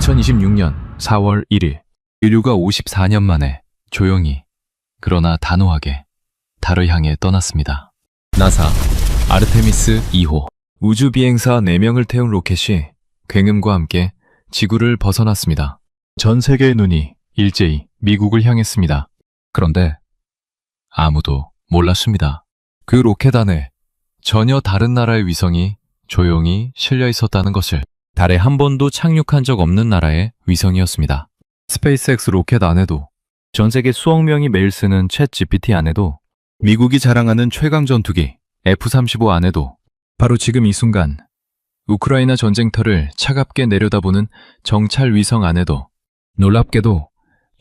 2026년 4월 1일, 인류가 54년 만에 조용히, 그러나 단호하게 달을 향해 떠났습니다. 나사 아르테미스 2호 우주비행사 4명을 태운 로켓이 굉음과 함께 지구를 벗어났습니다. 전 세계의 눈이 일제히 미국을 향했습니다. 그런데 아무도 몰랐습니다. 그 로켓 안에 전혀 다른 나라의 위성이 조용히 실려 있었다는 것을. 달에 한 번도 착륙한 적 없는 나라의 위성이었습니다. 스페이스X 로켓 안에도, 전 세계 수억 명이 매일 쓰는 챗 GPT 안에도, 미국이 자랑하는 최강 전투기 F-35 안에도, 바로 지금 이 순간 우크라이나 전쟁터를 차갑게 내려다보는 정찰 위성 안에도 놀랍게도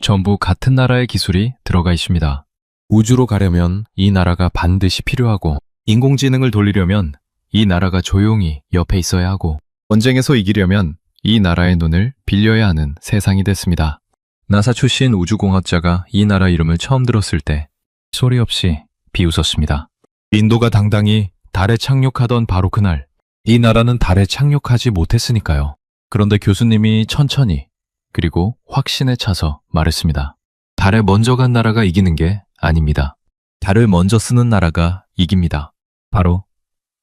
전부 같은 나라의 기술이 들어가 있습니다. 우주로 가려면 이 나라가 반드시 필요하고, 인공지능을 돌리려면 이 나라가 조용히 옆에 있어야 하고, 전쟁에서 이기려면 이 나라의 눈을 빌려야 하는 세상이 됐습니다. 나사 출신 우주공학자가 이 나라 이름을 처음 들었을 때 소리 없이 비웃었습니다. 인도가 당당히 달에 착륙하던 바로 그날, 이 나라는 달에 착륙하지 못했으니까요. 그런데 교수님이 천천히, 그리고 확신에 차서 말했습니다. 달에 먼저 간 나라가 이기는 게 아닙니다. 달을 먼저 쓰는 나라가 이깁니다. 바로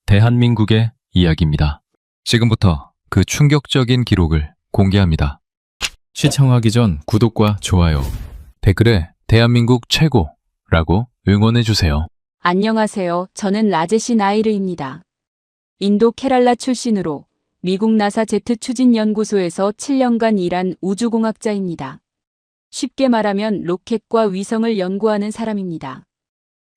대한민국의 이야기입니다. 지금부터 그 충격적인 기록을 공개합니다. 시청하기 전 구독과 좋아요, 댓글에 대한민국 최고라고 응원해주세요. 안녕하세요. 저는 라제시 나이르입니다. 인도 케랄라 출신으로 미국 나사 제트 추진연구소에서 7년간 일한 우주공학자입니다. 쉽게 말하면 로켓과 위성을 연구하는 사람입니다.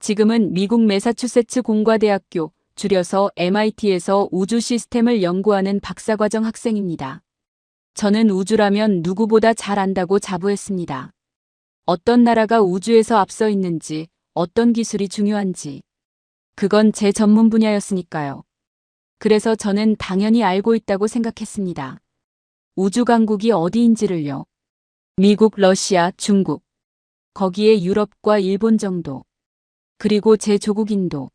지금은 미국 매사추세츠 공과대학교, 줄여서 MIT에서 우주 시스템을 연구하는 박사과정 학생입니다. 저는 우주라면 누구보다 잘 안다고 자부했습니다. 어떤 나라가 우주에서 앞서 있는지, 어떤 기술이 중요한지. 그건 제 전문 분야였으니까요. 그래서 저는 당연히 알고 있다고 생각했습니다. 우주 강국이 어디인지를요. 미국, 러시아, 중국. 거기에 유럽과 일본 정도. 그리고 제 조국 인도.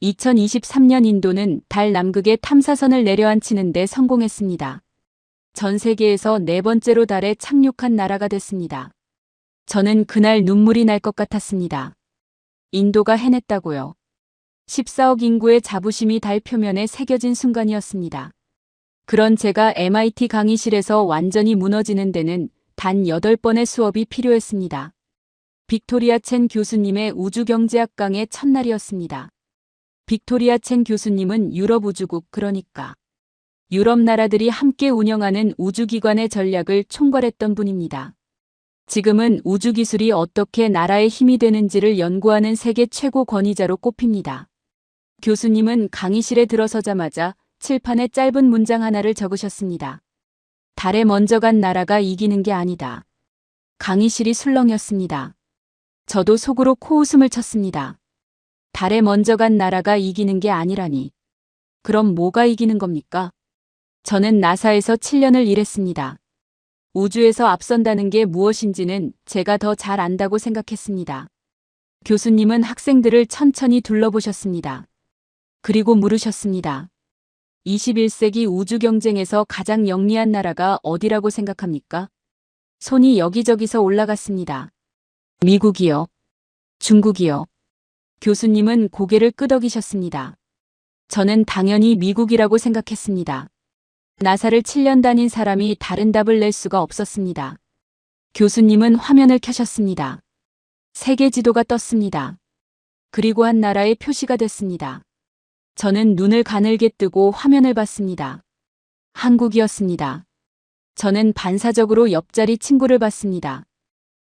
2023년 인도는 달 남극에 탐사선을 내려앉히는 데 성공했습니다. 전 세계에서 4번째로 달에 착륙한 나라가 됐습니다. 저는 그날 눈물이 날 것 같았습니다. 인도가 해냈다고요. 14억 인구의 자부심이 달 표면에 새겨진 순간이었습니다. 그런 제가 MIT 강의실에서 완전히 무너지는 데는 단 8번의 수업이 필요했습니다. 빅토리아 첸 교수님의 우주경제학 강의 첫날이었습니다. 빅토리아 첸 교수님은 유럽 우주국, 그러니까 유럽 나라들이 함께 운영하는 우주기관의 전략을 총괄했던 분입니다. 지금은 우주기술이 어떻게 나라의 힘이 되는지를 연구하는 세계 최고 권위자로 꼽힙니다. 교수님은 강의실에 들어서자마자 칠판에 짧은 문장 하나를 적으셨습니다. 달에 먼저 간 나라가 이기는 게 아니다. 강의실이 술렁였습니다. 저도 속으로 코웃음을 쳤습니다. 달에 먼저 간 나라가 이기는 게 아니라니. 그럼 뭐가 이기는 겁니까? 저는 나사에서 7년을 일했습니다. 우주에서 앞선다는 게 무엇인지는 제가 더 잘 안다고 생각했습니다. 교수님은 학생들을 천천히 둘러보셨습니다. 그리고 물으셨습니다. 21세기 우주 경쟁에서 가장 영리한 나라가 어디라고 생각합니까? 손이 여기저기서 올라갔습니다. 미국이요. 중국이요. 교수님은 고개를 끄덕이셨습니다. 저는 당연히 미국이라고 생각했습니다. 나사를 7년 다닌 사람이 다른 답을 낼 수가 없었습니다. 교수님은 화면을 켜셨습니다. 세계 지도가 떴습니다. 그리고 한 나라의 표시가 됐습니다. 저는 눈을 가늘게 뜨고 화면을 봤습니다. 한국이었습니다. 저는 반사적으로 옆자리 친구를 봤습니다.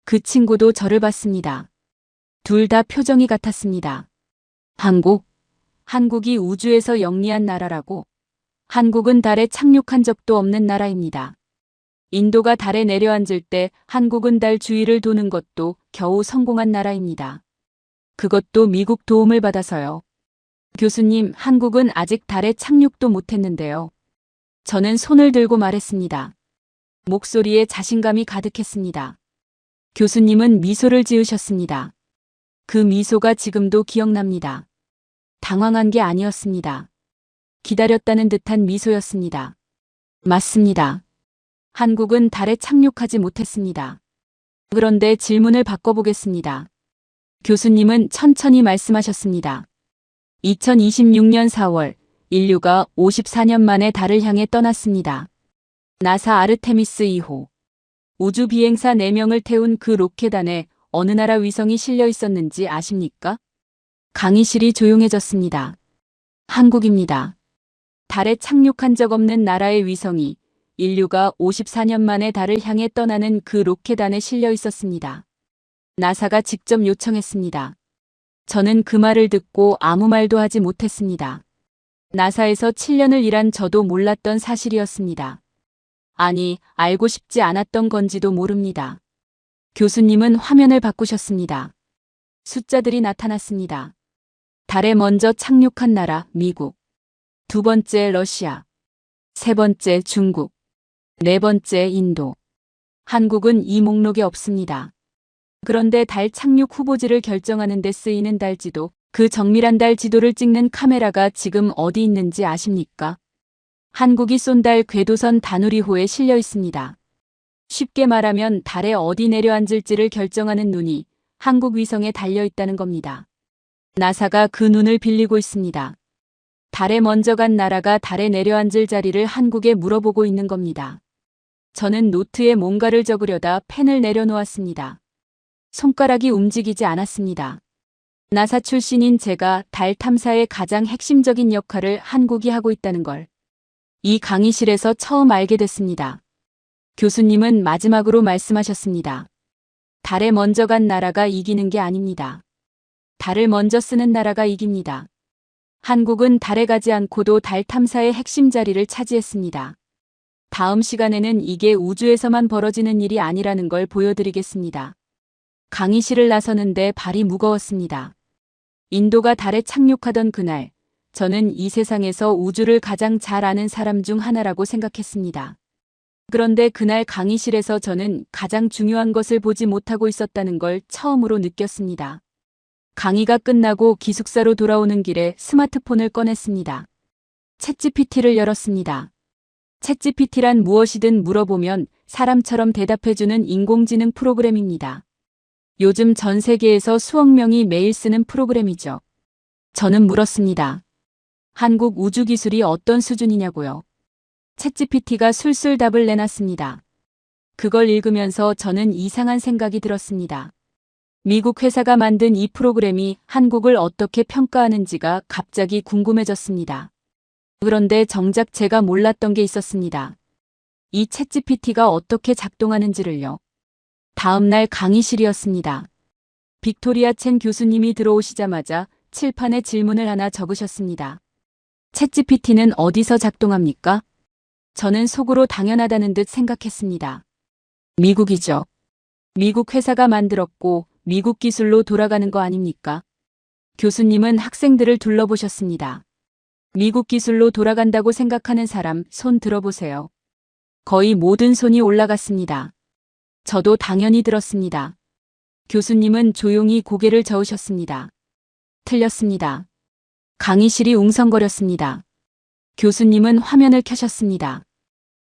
그 친구도 저를 봤습니다. 둘 다 표정이 같았습니다. 한국이 우주에서 영리한 나라라고. 한국은 달에 착륙한 적도 없는 나라입니다. 인도가 달에 내려앉을 때 한국은 달 주위를 도는 것도 겨우 성공한 나라입니다. 그것도 미국 도움을 받아서요. 교수님, 한국은 아직 달에 착륙도 못했는데요. 저는 손을 들고 말했습니다. 목소리에 자신감이 가득했습니다. 교수님은 미소를 지으셨습니다. 그 미소가 지금도 기억납니다. 당황한 게 아니었습니다. 기다렸다는 듯한 미소였습니다. 맞습니다. 한국은 달에 착륙하지 못했습니다. 그런데 질문을 바꿔보겠습니다. 교수님은 천천히 말씀하셨습니다. 2026년 4월, 인류가 54년 만에 달을 향해 떠났습니다. 나사 아르테미스 2호. 우주 비행사 4명을 태운 그 로켓 안에 어느 나라 위성이 실려 있었는지 아십니까? 강의실이 조용해졌습니다. 한국입니다. 달에 착륙한 적 없는 나라의 위성이 인류가 54년 만에 달을 향해 떠나는 그 로켓 안에 실려 있었습니다. 나사가 직접 요청했습니다. 저는 그 말을 듣고 아무 말도 하지 못했습니다. 나사에서 7년을 일한 저도 몰랐던 사실이었습니다. 아니, 알고 싶지 않았던 건지도 모릅니다. 교수님은 화면을 바꾸셨습니다. 숫자들이 나타났습니다. 달에 먼저 착륙한 나라, 미국. 두 번째, 러시아. 세 번째, 중국. 네 번째, 인도. 한국은 이 목록에 없습니다. 그런데 달 착륙 후보지를 결정하는 데 쓰이는 달지도, 그 정밀한 달 지도를 찍는 카메라가 지금 어디 있는지 아십니까? 한국이 쏜 달 궤도선 다누리호에 실려 있습니다. 쉽게 말하면 달에 어디 내려앉을지를 결정하는 눈이 한국 위성에 달려 있다는 겁니다. 나사가 그 눈을 빌리고 있습니다. 달에 먼저 간 나라가 달에 내려앉을 자리를 한국에 물어보고 있는 겁니다. 저는 노트에 뭔가를 적으려다 펜을 내려놓았습니다. 손가락이 움직이지 않았습니다. 나사 출신인 제가 달 탐사의 가장 핵심적인 역할을 한국이 하고 있다는 걸 이 강의실에서 처음 알게 됐습니다. 교수님은 마지막으로 말씀하셨습니다. 달에 먼저 간 나라가 이기는 게 아닙니다. 달을 먼저 쓰는 나라가 이깁니다. 한국은 달에 가지 않고도 달 탐사의 핵심 자리를 차지했습니다. 다음 시간에는 이게 우주에서만 벌어지는 일이 아니라는 걸 보여드리겠습니다. 강의실을 나서는데 발이 무거웠습니다. 인도가 달에 착륙하던 그날, 저는 이 세상에서 우주를 가장 잘 아는 사람 중 하나라고 생각했습니다. 그런데 그날 강의실에서 저는 가장 중요한 것을 보지 못하고 있었다는 걸 처음으로 느꼈습니다. 강의가 끝나고 기숙사로 돌아오는 길에 스마트폰을 꺼냈습니다. 챗GPT를 열었습니다. 챗GPT란 무엇이든 물어보면 사람처럼 대답해주는 인공지능 프로그램입니다. 요즘 전 세계에서 수억 명이 매일 쓰는 프로그램이죠. 저는 물었습니다. 한국 우주 기술이 어떤 수준이냐고요. 챗GPT가 술술 답을 내놨습니다. 그걸 읽으면서 저는 이상한 생각이 들었습니다. 미국 회사가 만든 이 프로그램이 한국을 어떻게 평가하는지가 갑자기 궁금해졌습니다. 그런데 정작 제가 몰랐던 게 있었습니다. 이 챗GPT가 어떻게 작동하는지를요. 다음 날 강의실이었습니다. 빅토리아 첸 교수님이 들어오시자마자 칠판에 질문을 하나 적으셨습니다. 챗GPT는 어디서 작동합니까? 저는 속으로 당연하다는 듯 생각했습니다. 미국이죠. 미국 회사가 만들었고 미국 기술로 돌아가는 거 아닙니까? 교수님은 학생들을 둘러보셨습니다. 미국 기술로 돌아간다고 생각하는 사람 손 들어보세요. 거의 모든 손이 올라갔습니다. 저도 당연히 들었습니다. 교수님은 조용히 고개를 저으셨습니다. 틀렸습니다. 강의실이 웅성거렸습니다. 교수님은 화면을 켜셨습니다.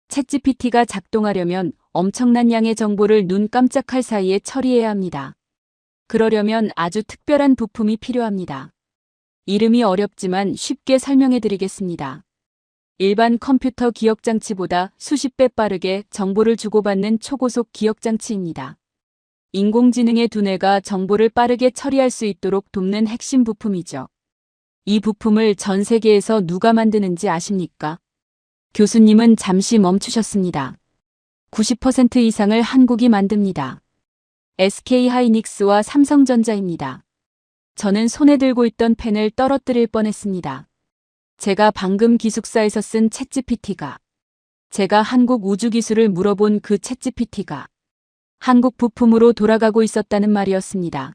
챗GPT가 작동하려면 엄청난 양의 정보를 눈 깜짝할 사이에 처리해야 합니다. 그러려면 아주 특별한 부품이 필요합니다. 이름이 어렵지만 쉽게 설명해 드리겠습니다. 일반 컴퓨터 기억장치보다 수십 배 빠르게 정보를 주고받는 초고속 기억장치입니다. 인공지능의 두뇌가 정보를 빠르게 처리할 수 있도록 돕는 핵심 부품이죠. 이 부품을 전 세계에서 누가 만드는지 아십니까? 교수님은 잠시 멈추셨습니다. 90% 이상을 한국이 만듭니다. SK하이닉스와 삼성전자입니다. 저는 손에 들고 있던 펜을 떨어뜨릴 뻔했습니다. 제가 방금 기숙사에서 쓴 챗GPT가, 제가 한국 우주기술을 물어본 그 챗GPT가 한국 부품으로 돌아가고 있었다는 말이었습니다.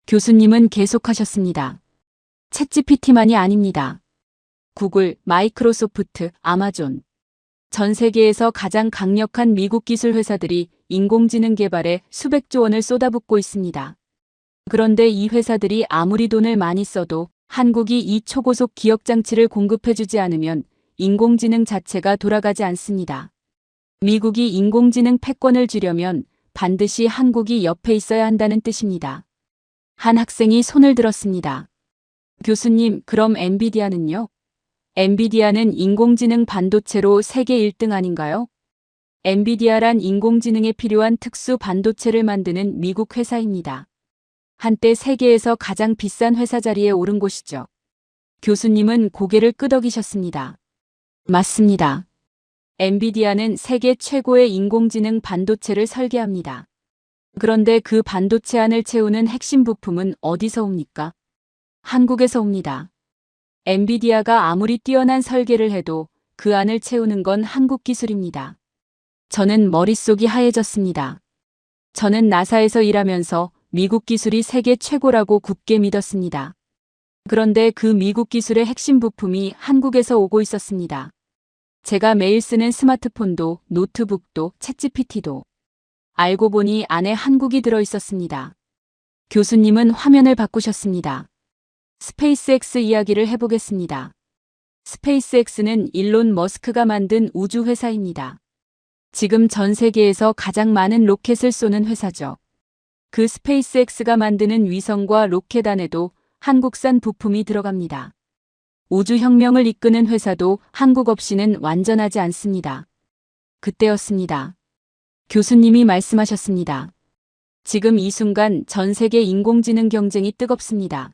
교수님은 계속하셨습니다. 챗GPT만이 아닙니다. 구글, 마이크로소프트, 아마존. 전 세계에서 가장 강력한 미국 기술 회사들이 인공지능 개발에 수백조 원을 쏟아붓고 있습니다. 그런데 이 회사들이 아무리 돈을 많이 써도 한국이 이 초고속 기억장치를 공급해주지 않으면 인공지능 자체가 돌아가지 않습니다. 미국이 인공지능 패권을 쥐려면 반드시 한국이 옆에 있어야 한다는 뜻입니다. 한 학생이 손을 들었습니다. 교수님, 그럼 엔비디아는요? 엔비디아는 인공지능 반도체로 세계 1등 아닌가요? 엔비디아란 인공지능에 필요한 특수 반도체를 만드는 미국 회사입니다. 한때 세계에서 가장 비싼 회사 자리에 오른 곳이죠. 교수님은 고개를 끄덕이셨습니다. 맞습니다. 엔비디아는 세계 최고의 인공지능 반도체를 설계합니다. 그런데 그 반도체 안을 채우는 핵심 부품은 어디서 옵니까? 한국에서 옵니다. 엔비디아가 아무리 뛰어난 설계를 해도 그 안을 채우는 건 한국 기술입니다. 저는 머릿속이 하얘졌습니다. 저는 나사에서 일하면서 미국 기술이 세계 최고라고 굳게 믿었습니다. 그런데 그 미국 기술의 핵심 부품이 한국에서 오고 있었습니다. 제가 매일 쓰는 스마트폰도, 노트북도, 챗GPT도. 알고 보니 안에 한국이 들어 있었습니다. 교수님은 화면을 바꾸셨습니다. 스페이스X 이야기를 해보겠습니다. 스페이스X는 일론 머스크가 만든 우주 회사입니다. 지금 전 세계에서 가장 많은 로켓을 쏘는 회사죠. 그 스페이스X가 만드는 위성과 로켓 안에도 한국산 부품이 들어갑니다. 우주혁명을 이끄는 회사도 한국 없이는 완전하지 않습니다. 그때였습니다. 교수님이 말씀하셨습니다. 지금 이 순간 전 세계 인공지능 경쟁이 뜨겁습니다.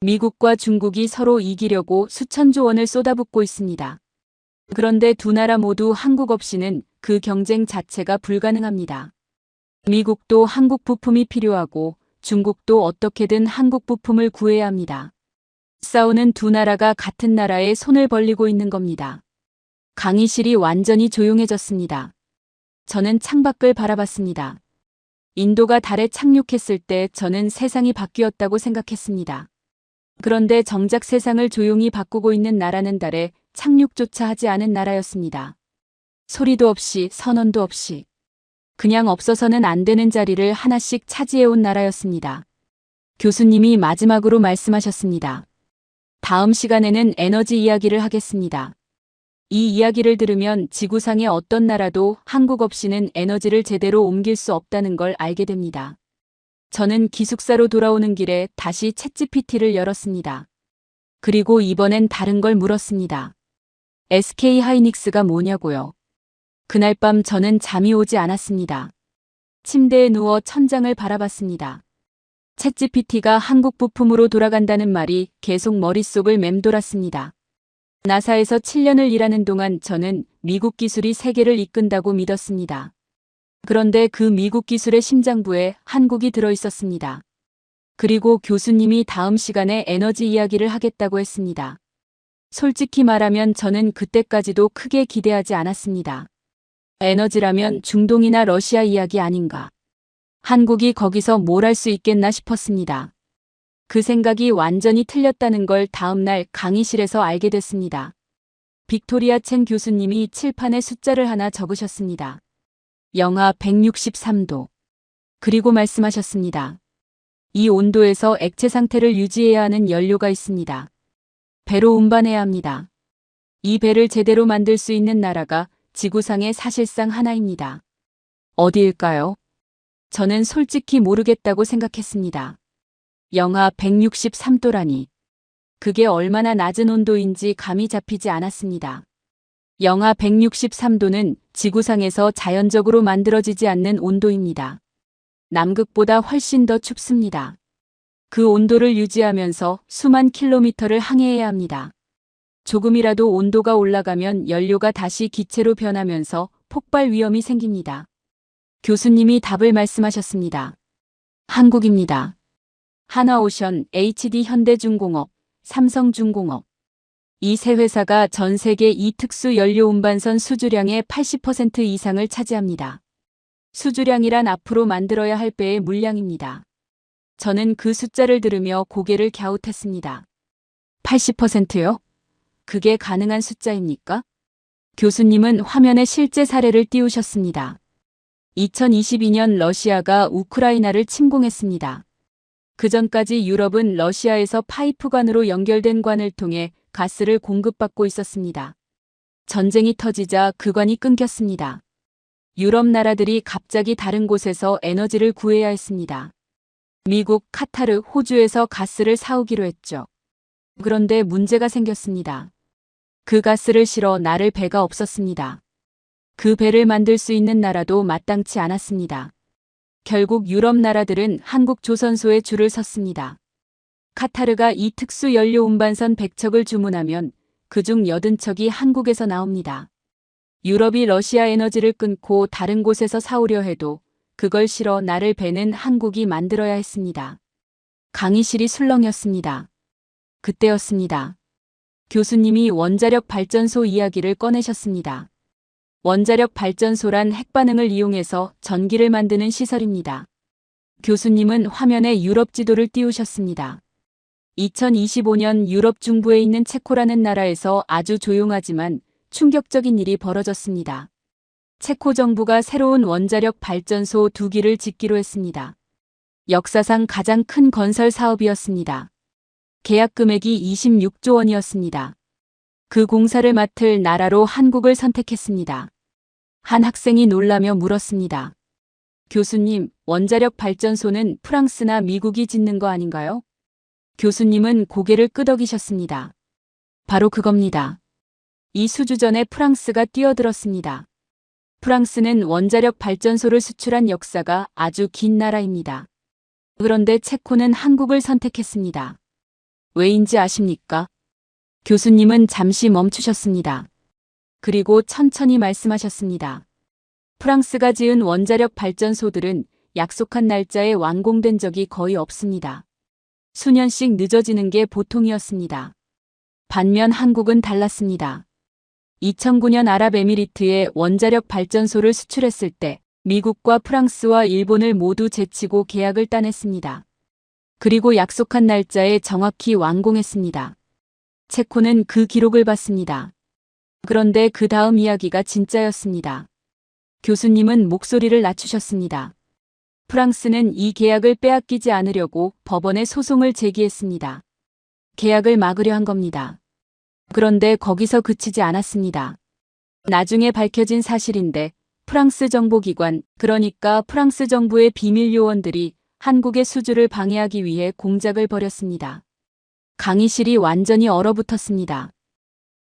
미국과 중국이 서로 이기려고 수천조 원을 쏟아붓고 있습니다. 그런데 두 나라 모두 한국 없이는 그 경쟁 자체가 불가능합니다. 미국도 한국 부품이 필요하고 중국도 어떻게든 한국 부품을 구해야 합니다. 싸우는 두 나라가 같은 나라에 손을 벌리고 있는 겁니다. 강의실이 완전히 조용해졌습니다. 저는 창밖을 바라봤습니다. 인도가 달에 착륙했을 때 저는 세상이 바뀌었다고 생각했습니다. 그런데 정작 세상을 조용히 바꾸고 있는 나라는 달에 착륙조차 하지 않은 나라였습니다. 소리도 없이 선언도 없이 그냥 없어서는 안 되는 자리를 하나씩 차지해온 나라였습니다. 교수님이 마지막으로 말씀하셨습니다. 다음 시간에는 에너지 이야기를 하겠습니다. 이 이야기를 들으면 지구상의 어떤 나라도 한국 없이는 에너지를 제대로 옮길 수 없다는 걸 알게 됩니다. 저는 기숙사로 돌아오는 길에 다시 챗GPT를 열었습니다. 그리고 이번엔 다른 걸 물었습니다. SK 하이닉스가 뭐냐고요. 그날 밤 저는 잠이 오지 않았습니다. 침대에 누워 천장을 바라봤습니다. 챗GPT가 한국 부품으로 돌아간다는 말이 계속 머릿속을 맴돌았습니다. 나사에서 7년을 일하는 동안 저는 미국 기술이 세계를 이끈다고 믿었습니다. 그런데 그 미국 기술의 심장부에 한국이 들어 있었습니다. 그리고 교수님이 다음 시간에 에너지 이야기를 하겠다고 했습니다. 솔직히 말하면 저는 그때까지도 크게 기대하지 않았습니다. 에너지라면 중동이나 러시아 이야기 아닌가. 한국이 거기서 뭘 할 수 있겠나 싶었습니다. 그 생각이 완전히 틀렸다는 걸 다음날 강의실에서 알게 됐습니다. 빅토리아 첸 교수님이 칠판에 숫자를 하나 적으셨습니다. 영하 163도. 그리고 말씀하셨습니다. 이 온도에서 액체 상태를 유지해야 하는 연료가 있습니다. 배로 운반해야 합니다. 이 배를 제대로 만들 수 있는 나라가 지구상에 사실상 하나입니다. 어디일까요? 저는 솔직히 모르겠다고 생각했습니다. 영하 163도라니. 그게 얼마나 낮은 온도인지 감이 잡히지 않았습니다. 영하 163도는 지구상에서 자연적으로 만들어지지 않는 온도입니다. 남극보다 훨씬 더 춥습니다. 그 온도를 유지하면서 수만 킬로미터를 항해해야 합니다. 조금이라도 온도가 올라가면 연료가 다시 기체로 변하면서 폭발 위험이 생깁니다. 교수님이 답을 말씀하셨습니다. 한국입니다. 하나오션, HD 현대중공업, 삼성중공업. 이 세 회사가 전 세계 이 특수 연료 운반선 수주량의 80% 이상을 차지합니다. 수주량이란 앞으로 만들어야 할 배의 물량입니다. 저는 그 숫자를 들으며 고개를 갸웃했습니다. 80%요? 그게 가능한 숫자입니까? 교수님은 화면에 실제 사례를 띄우셨습니다. 2022년 러시아가 우크라이나를 침공했습니다. 그 전까지 유럽은 러시아에서 파이프관으로 연결된 관을 통해 가스를 공급받고 있었습니다. 전쟁이 터지자 그 관이 끊겼습니다. 유럽 나라들이 갑자기 다른 곳에서 에너지를 구해야 했습니다. 미국, 카타르, 호주에서 가스를 사오기로 했죠. 그런데 문제가 생겼습니다. 그 가스를 실어 나를 배가 없었습니다. 그 배를 만들 수 있는 나라도 마땅치 않았습니다. 결국 유럽 나라들은 한국 조선소에 줄을 섰습니다. 카타르가 이 특수 연료 운반선 100척을 주문하면 그중 80척이 한국에서 나옵니다. 유럽이 러시아 에너지를 끊고 다른 곳에서 사오려 해도 그걸 실어 나를 배는 한국이 만들어야 했습니다. 강의실이 술렁였습니다. 그때였습니다. 교수님이 원자력 발전소 이야기를 꺼내셨습니다. 원자력 발전소란 핵반응을 이용해서 전기를 만드는 시설입니다. 교수님은 화면에 유럽 지도를 띄우셨습니다. 2025년 유럽 중부에 있는 체코라는 나라에서 아주 조용하지만 충격적인 일이 벌어졌습니다. 체코 정부가 새로운 원자력 발전소 2기를 짓기로 했습니다. 역사상 가장 큰 건설 사업이었습니다. 계약 금액이 26조 원이었습니다. 그 공사를 맡을 나라로 한국을 선택했습니다. 한 학생이 놀라며 물었습니다. 교수님, 원자력 발전소는 프랑스나 미국이 짓는 거 아닌가요? 교수님은 고개를 끄덕이셨습니다. 바로 그겁니다. 이 수주 전에 프랑스가 뛰어들었습니다. 프랑스는 원자력 발전소를 수출한 역사가 아주 긴 나라입니다. 그런데 체코는 한국을 선택했습니다. 왜인지 아십니까? 교수님은 잠시 멈추셨습니다. 그리고 천천히 말씀하셨습니다. 프랑스가 지은 원자력 발전소들은 약속한 날짜에 완공된 적이 거의 없습니다. 수년씩 늦어지는 게 보통이었습니다. 반면 한국은 달랐습니다. 2009년 아랍에미리트에 원자력 발전소를 수출했을 때 미국과 프랑스와 일본을 모두 제치고 계약을 따냈습니다. 그리고 약속한 날짜에 정확히 완공했습니다. 체코는 그 기록을 봤습니다. 그런데 그 다음 이야기가 진짜였습니다. 교수님은 목소리를 낮추셨습니다. 프랑스는 이 계약을 빼앗기지 않으려고 법원에 소송을 제기했습니다. 계약을 막으려 한 겁니다. 그런데 거기서 그치지 않았습니다. 나중에 밝혀진 사실인데 프랑스 정보기관, 그러니까 프랑스 정부의 비밀 요원들이 한국의 수주를 방해하기 위해 공작을 벌였습니다. 강의실이 완전히 얼어붙었습니다.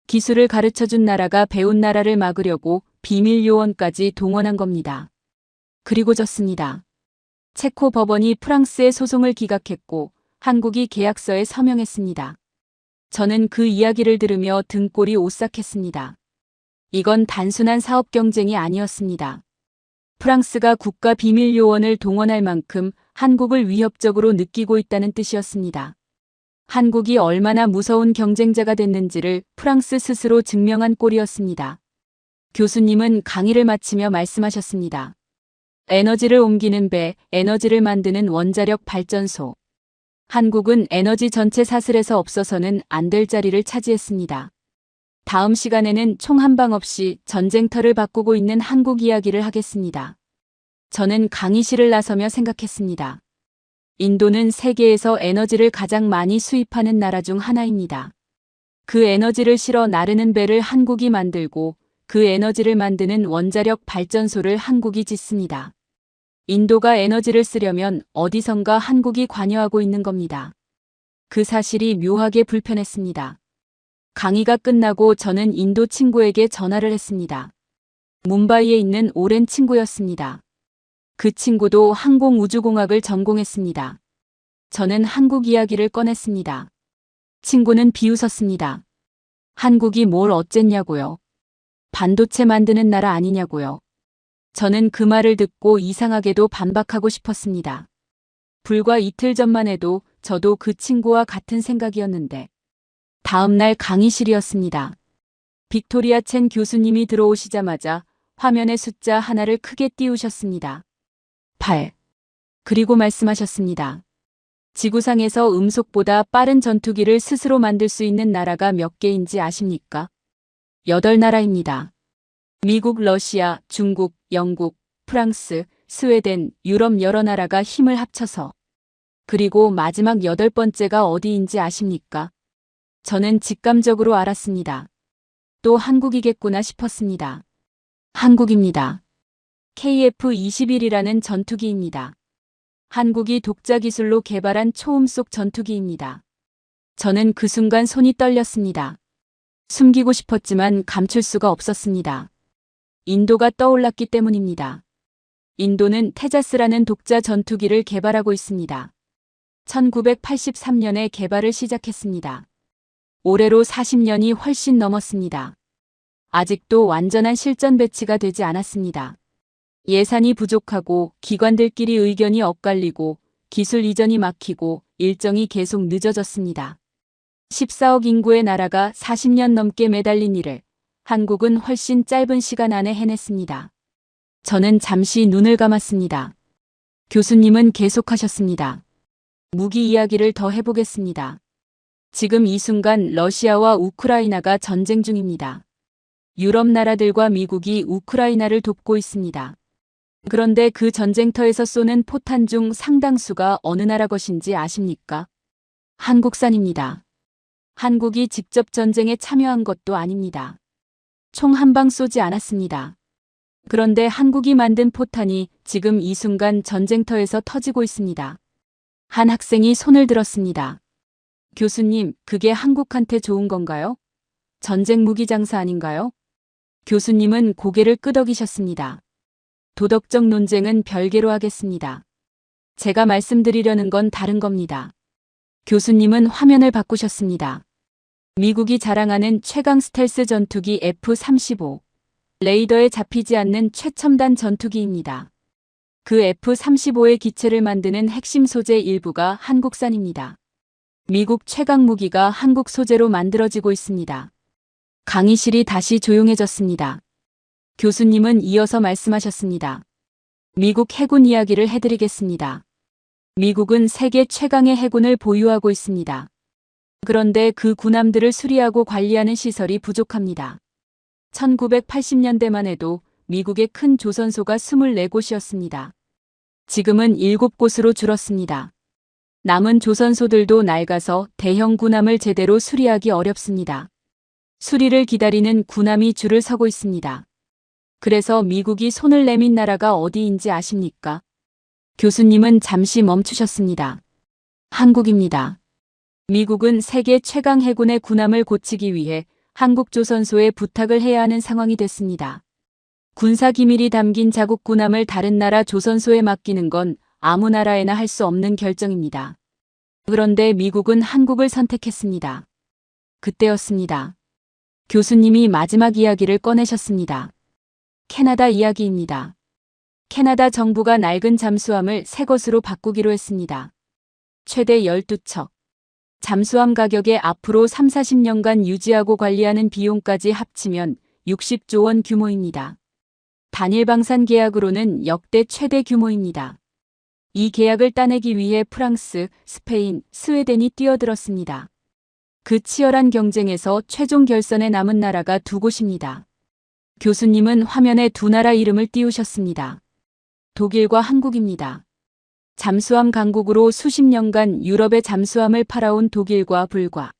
기술을 가르쳐준 나라가 배운 나라를 막으려고 비밀 요원까지 동원한 겁니다. 그리고 졌습니다. 체코 법원이 프랑스의 소송을 기각했고 한국이 계약서에 서명했습니다. 저는 그 이야기를 들으며 등골이 오싹했습니다. 이건 단순한 사업 경쟁이 아니었습니다. 프랑스가 국가 비밀 요원을 동원할 만큼 한국을 위협적으로 느끼고 있다는 뜻이었습니다. 한국이 얼마나 무서운 경쟁자가 됐는지를 프랑스 스스로 증명한 꼴이었습니다. 교수님은 강의를 마치며 말씀하셨습니다. 에너지를 옮기는 배, 에너지를 만드는 원자력 발전소. 한국은 에너지 전체 사슬에서 없어서는 안 될 자리를 차지했습니다. 다음 시간에는 총 한 방 없이 전쟁터를 바꾸고 있는 한국 이야기를 하겠습니다. 저는 강의실을 나서며 생각했습니다. 인도는 세계에서 에너지를 가장 많이 수입하는 나라 중 하나입니다. 그 에너지를 실어 나르는 배를 한국이 만들고 그 에너지를 만드는 원자력 발전소를 한국이 짓습니다. 인도가 에너지를 쓰려면 어디선가 한국이 관여하고 있는 겁니다. 그 사실이 묘하게 불편했습니다. 강의가 끝나고 저는 인도 친구에게 전화를 했습니다. 뭄바이에 있는 오랜 친구였습니다. 그 친구도 항공우주공학을 전공했습니다. 저는 한국 이야기를 꺼냈습니다. 친구는 비웃었습니다. 한국이 뭘 어쨌냐고요. 반도체 만드는 나라 아니냐고요. 저는 그 말을 듣고 이상하게도 반박하고 싶었습니다. 불과 이틀 전만 해도 저도 그 친구와 같은 생각이었는데 다음 날 강의실이었습니다. 빅토리아 첸 교수님이 들어오시자마자 화면에 숫자 하나를 크게 띄우셨습니다. 8. 그리고 말씀하셨습니다. 지구상에서 음속보다 빠른 전투기를 스스로 만들 수 있는 나라가 몇 개인지 아십니까? 8나라입니다. 미국, 러시아, 중국, 영국, 프랑스, 스웨덴, 유럽 여러 나라가 힘을 합쳐서. 그리고 마지막 8번째가 어디인지 아십니까? 저는 직감적으로 알았습니다. 또 한국이겠구나 싶었습니다. 한국입니다. KF-21이라는 전투기입니다. 한국이 독자 기술로 개발한 초음속 전투기입니다. 저는 그 순간 손이 떨렸습니다. 숨기고 싶었지만 감출 수가 없었습니다. 인도가 떠올랐기 때문입니다. 인도는 테자스라는 독자 전투기를 개발하고 있습니다. 1983년에 개발을 시작했습니다. 올해로 40년이 훨씬 넘었습니다. 아직도 완전한 실전 배치가 되지 않았습니다. 예산이 부족하고 기관들끼리 의견이 엇갈리고 기술 이전이 막히고 일정이 계속 늦어졌습니다. 14억 인구의 나라가 40년 넘게 매달린 일을 한국은 훨씬 짧은 시간 안에 해냈습니다. 저는 잠시 눈을 감았습니다. 교수님은 계속하셨습니다. 무기 이야기를 더 해보겠습니다. 지금 이 순간 러시아와 우크라이나가 전쟁 중입니다. 유럽 나라들과 미국이 우크라이나를 돕고 있습니다. 그런데 그 전쟁터에서 쏘는 포탄 중 상당수가 어느 나라 것인지 아십니까? 한국산입니다. 한국이 직접 전쟁에 참여한 것도 아닙니다. 총 한 방 쏘지 않았습니다. 그런데 한국이 만든 포탄이 지금 이 순간 전쟁터에서 터지고 있습니다. 한 학생이 손을 들었습니다. 교수님, 그게 한국한테 좋은 건가요? 전쟁 무기 장사 아닌가요? 교수님은 고개를 끄덕이셨습니다. 도덕적 논쟁은 별개로 하겠습니다. 제가 말씀드리려는 건 다른 겁니다. 교수님은 화면을 바꾸셨습니다. 미국이 자랑하는 최강 스텔스 전투기 F-35. 레이더에 잡히지 않는 최첨단 전투기입니다. 그 F-35의 기체를 만드는 핵심 소재 일부가 한국산입니다. 미국 최강 무기가 한국 소재로 만들어지고 있습니다. 강의실이 다시 조용해졌습니다. 교수님은 이어서 말씀하셨습니다. 미국 해군 이야기를 해드리겠습니다. 미국은 세계 최강의 해군을 보유하고 있습니다. 그런데 그 군함들을 수리하고 관리하는 시설이 부족합니다. 1980년대만 해도 미국의 큰 조선소가 24곳이었습니다. 지금은 7곳으로 줄었습니다. 남은 조선소들도 낡아서 대형 군함을 제대로 수리하기 어렵습니다. 수리를 기다리는 군함이 줄을 서고 있습니다. 그래서 미국이 손을 내민 나라가 어디인지 아십니까? 교수님은 잠시 멈추셨습니다. 한국입니다. 미국은 세계 최강 해군의 군함을 고치기 위해 한국 조선소에 부탁을 해야 하는 상황이 됐습니다. 군사 기밀이 담긴 자국 군함을 다른 나라 조선소에 맡기는 건 아무 나라에나 할 수 없는 결정입니다. 그런데 미국은 한국을 선택했습니다. 그때였습니다. 교수님이 마지막 이야기를 꺼내셨습니다. 캐나다 이야기입니다. 캐나다 정부가 낡은 잠수함을 새 것으로 바꾸기로 했습니다. 최대 12척. 잠수함 가격에 앞으로 30-40년간 유지하고 관리하는 비용까지 합치면 60조 원 규모입니다. 단일 방산 계약으로는 역대 최대 규모입니다. 이 계약을 따내기 위해 프랑스, 스페인, 스웨덴이 뛰어들었습니다. 그 치열한 경쟁에서 최종 결선에 남은 나라가 두 곳입니다. 교수님은 화면에 두 나라 이름을 띄우셨습니다. 독일과 한국입니다. 잠수함 강국으로 수십 년간 유럽의 잠수함을 팔아온 독일과 불과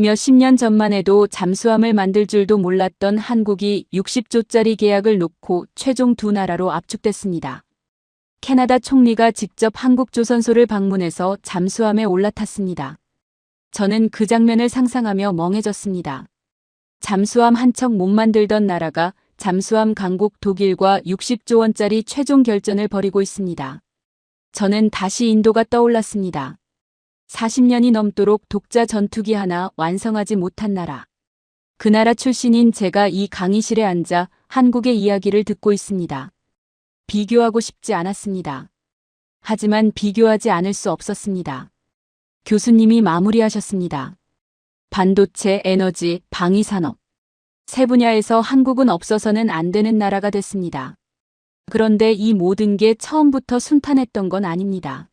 몇십 년 전만 해도 잠수함을 만들 줄도 몰랐던 한국이 60조짜리 계약을 놓고 최종 두 나라로 압축됐습니다. 캐나다 총리가 직접 한국 조선소를 방문해서 잠수함에 올라탔습니다. 저는 그 장면을 상상하며 멍해졌습니다. 잠수함 한 척 못 만들던 나라가 잠수함 강국 독일과 60조 원짜리 최종 결전을 벌이고 있습니다. 저는 다시 인도가 떠올랐습니다. 40년이 넘도록 독자 전투기 하나 완성하지 못한 나라. 그 나라 출신인 제가 이 강의실에 앉아 한국의 이야기를 듣고 있습니다. 비교하고 싶지 않았습니다. 하지만 비교하지 않을 수 없었습니다. 교수님이 마무리하셨습니다. 반도체, 에너지, 방위산업. 세 분야에서 한국은 없어서는 안 되는 나라가 됐습니다. 그런데 이 모든 게 처음부터 순탄했던 건 아닙니다.